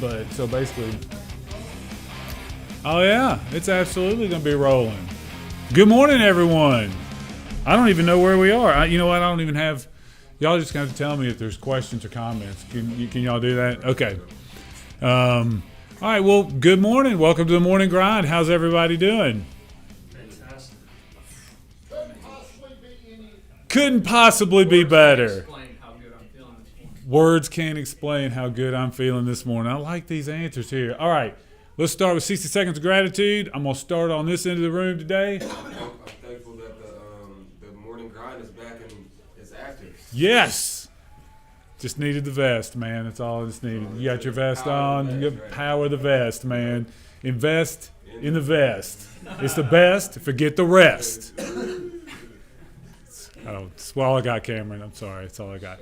But so basically, oh yeah, it's absolutely going to be rolling. Good morning, everyone. I don't even know where we are. You know what? I don't even have. Y'all just have to tell me if there's questions or comments. Can y'all do that? Okay. All right. Well, good morning. Welcome to the morning grind. How's everybody doing? Fantastic. Couldn't possibly be better. Explain how good I'm feeling this morning. Words can't explain how good I'm feeling this morning. I like these answers here. All right. Let's start with 60 seconds of gratitude. I'm going to start on this end of the room today. I'm thankful that the morning grind is back and it's active. Yes. Just needed the vest, man. That's all I just needed. You got your vest on. You got power the vest, man. Invest in the vest. It's the best. Forget the rest. That's all I got, Cameron. I'm sorry. That's all I got.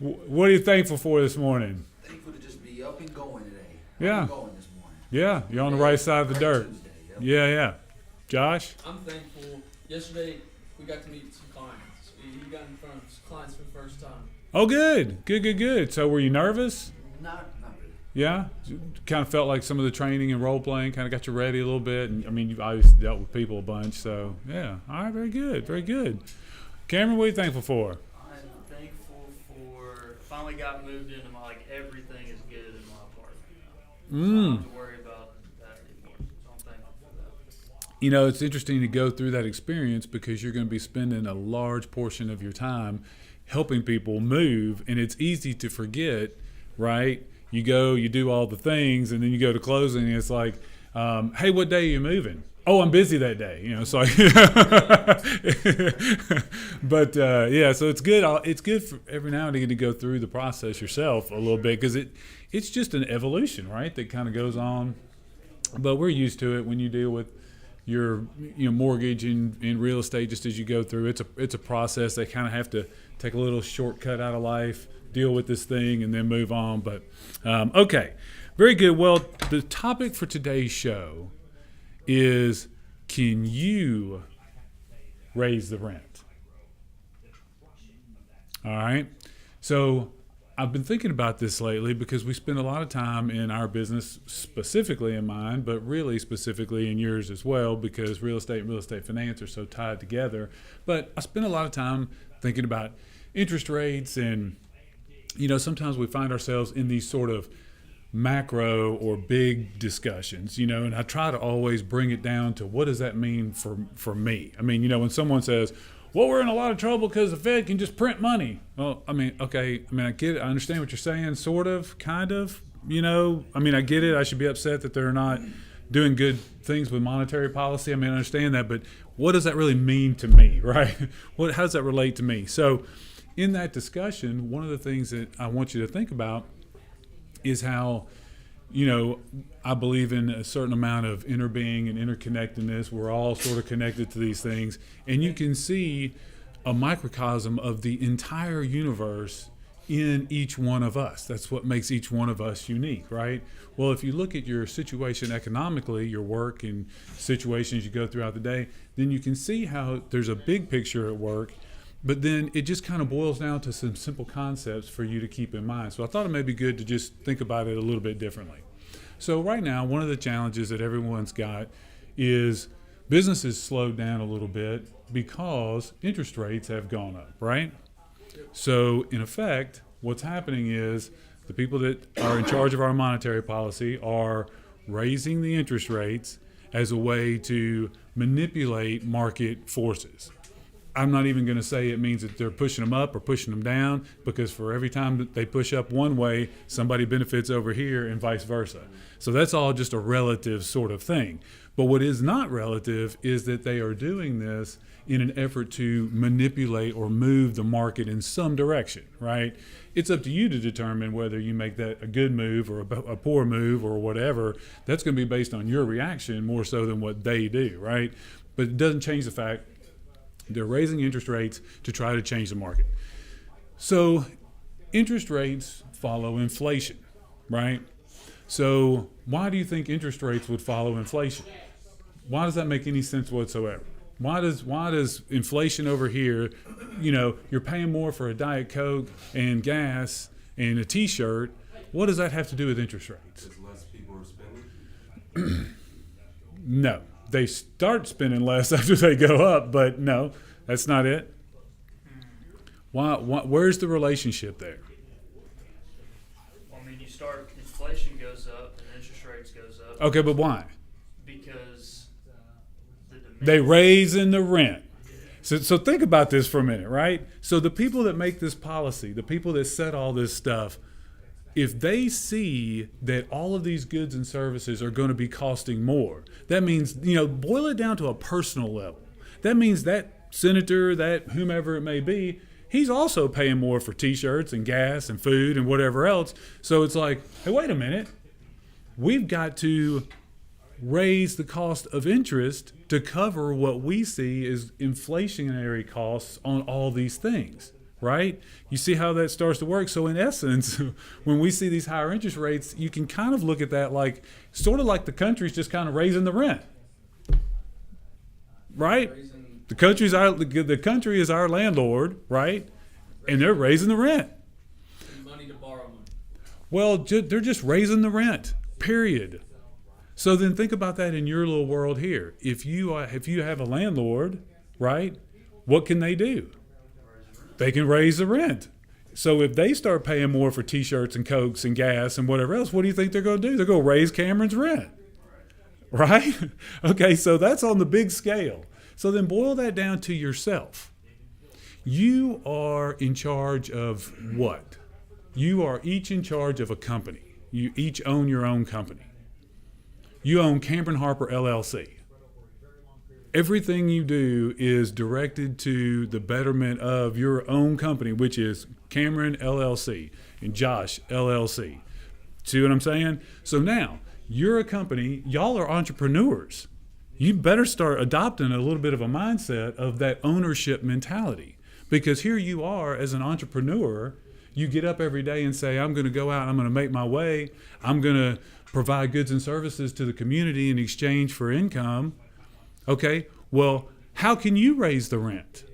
What are you thankful for this morning? Thankful to just be up and going today. Yeah. Up and going this morning. Yeah, you're on the right side of the dirt. Tuesday, yep. Yeah. Josh? I'm thankful. Yesterday, we got to meet some clients. We got in front of some clients for the first time. Oh, good. Good. So were you nervous? Not really. Yeah? Kind of felt like some of the training and role playing kind of got you ready a little bit. And I mean, you've obviously dealt with people a bunch. So, yeah. All right, very good. Cameron, what are you thankful for? I'm thankful for finally got moved into everything is good in my apartment now. So I don't have to worry about that anymore. So I'm thankful for that. You know, it's interesting to go through that experience because you're going to be spending a large portion of your time helping people move, and it's easy to forget, right? You go, you do all the things, and then you go to closing, and it's like, hey, what day are you moving? Oh, I'm busy that day. You know, so but yeah, so it's good. It's good for every now and again to go through the process yourself a little bit because it's just an evolution, right? That kind of goes on. But we're used to it when you deal with your mortgage and real estate. Just as you go through, it's a process. They kind of have to take a little shortcut out of life, deal with this thing, and then move on. But okay, very good. Well, the topic for today's show is, can you raise the rent? All right. So I've been thinking about this lately because we spend a lot of time in our business, specifically in mine, but really specifically in yours as well, because real estate and real estate finance are so tied together. But I spend a lot of time thinking about interest rates, and sometimes we find ourselves in these sort of macro or big discussions, and I try to always bring it down to what does that mean for me? I mean, when someone says, well, we're in a lot of trouble because the Fed can just print money. Well, I mean, okay. I mean, I get it. I understand what you're saying, sort of, kind of, I mean, I get it. I should be upset that they're not doing good things with monetary policy. I mean, I understand that, but what does that really mean to me, right? How does that relate to me? So in that discussion, one of the things that I want you to think about is how, I believe in a certain amount of interbeing and interconnectedness. We're all sort of connected to these things. And you can see a microcosm of the entire universe in each one of us. That's what makes each one of us unique, right? Well, if you look at your situation economically, your work and situations you go throughout the day, then you can see how there's a big picture at work. But then it just kind of boils down to some simple concepts for you to keep in mind. So I thought it may be good to just think about it a little bit differently. So right now, one of the challenges that everyone's got is business has slowed down a little bit because interest rates have gone up, right? So in effect, what's happening is the people that are in charge of our monetary policy are raising the interest rates as a way to manipulate market forces. I'm not even going to say it means that they're pushing them up or pushing them down, because for every time that they push up one way, somebody benefits over here and vice versa. So that's all just a relative sort of thing. But what is not relative is that they are doing this in an effort to manipulate or move the market in some direction, right? It's up to you to determine whether you make that a good move or a poor move or whatever. That's going to be based on your reaction more so than what they do, right? But it doesn't change the fact they're raising interest rates to try to change the market. So interest rates follow inflation, right? So why do you think interest rates would follow inflation? Why does that make any sense whatsoever? Why does inflation over here, you're paying more for a Diet Coke and gas and a T-shirt What does that have to do with interest rates? Because less people are spending. No. They start spending less after they go up, but no, that's not it. Where's the relationship there? Well, I mean, inflation goes up and interest rates goes up. Okay, but why? Because the demand. They raising the rent. So think about this for a minute, right? So the people that make this policy, the people that set all this stuff, if they see that all of these goods and services are going to be costing more, that means, boil it down to a personal level. That means that senator, that whomever it may be, he's also paying more for T-shirts and gas and food and whatever else. So it's like, hey, wait a minute. We've got to raise the cost of interest to cover what we see as inflationary costs on all these things, right? You see how that starts to work? So in essence, when we see these higher interest rates, you can kind of look at that like, sort of like the country's just kind of raising the rent, right? The country is our landlord, right? And they're raising the rent. Money to borrow money. Well, they're just raising the rent, period. So then think about that in your little world here. If you have a landlord, right, what can they do? They can raise the rent. So if they start paying more for T-shirts and Cokes and gas and whatever else, what do you think they're going to do? They're going to raise Cameron's rent, right? Okay, so that's on the big scale. So then boil that down to yourself. You are in charge of what? You are each in charge of a company. You each own your own company. You own Cameron Harper LLC. Everything you do is directed to the betterment of your own company, which is Cameron LLC and Josh LLC. See what I'm saying? So now, you're a company, y'all are entrepreneurs. You better start adopting a little bit of a mindset of that ownership mentality. Because here you are as an entrepreneur, you get up every day and say, I'm going to go out, I'm going to make my way, I'm going to provide goods and services to the community in exchange for income. Okay, well, how can you raise the rent?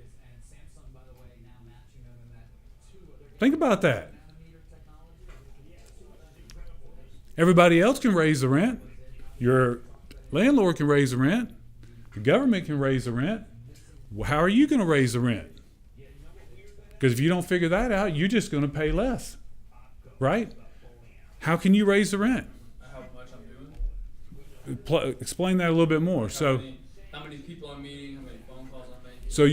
Think about that. Everybody else can raise the rent. Your landlord can raise the rent. The government can raise the rent. Well, how are you going to raise the rent? Because if you don't figure that out, you're just going to pay less, right? How can you raise the rent? How much I'm doing. Explain that a little bit more. How many people I'm meeting, how many phone calls I'm making. So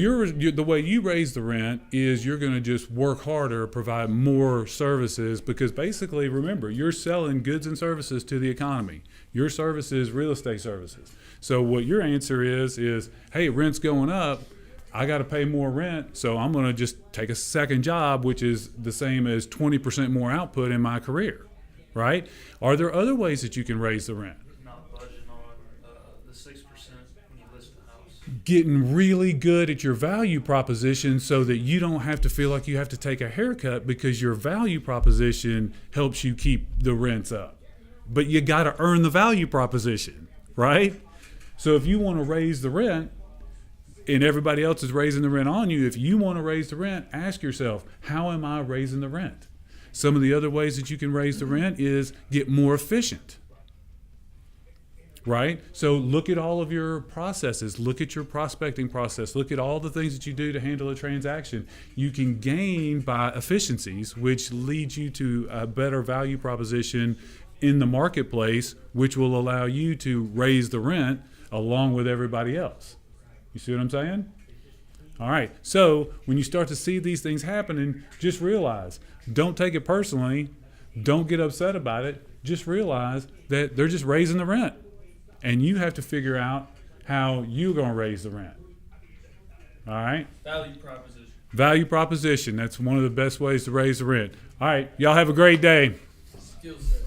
the way you raise the rent is you're going to just work harder, provide more services, because basically, remember, you're selling goods and services to the economy. Your service is real estate services. So what your answer is, hey, rent's going up. I got to pay more rent, so I'm going to just take a second job, which is the same as 20% more output in my career, right? Are there other ways that you can raise the rent? Not budging on the 6% when you list the house. Getting really good at your value proposition so that you don't have to feel like you have to take a haircut because your value proposition helps you keep the rents up. But you got to earn the value proposition, right? So if you want to raise the rent, and everybody else is raising the rent on you, if you want to raise the rent, ask yourself, how am I raising the rent? Some of the other ways that you can raise the rent is get more efficient, right? So look at all of your processes. Look at your prospecting process. Look at all the things that you do to handle a transaction. You can gain by efficiencies, which leads you to a better value proposition in the marketplace, which will allow you to raise the rent along with everybody else. You see what I'm saying? All right. So when you start to see these things happening, just realize, don't take it personally. Don't get upset about it. Just realize that they're just raising the rent. And you have to figure out how you're going to raise the rent. All right? Value proposition. Value proposition. That's one of the best ways to raise the rent. All right. Y'all have a great day. Skill set.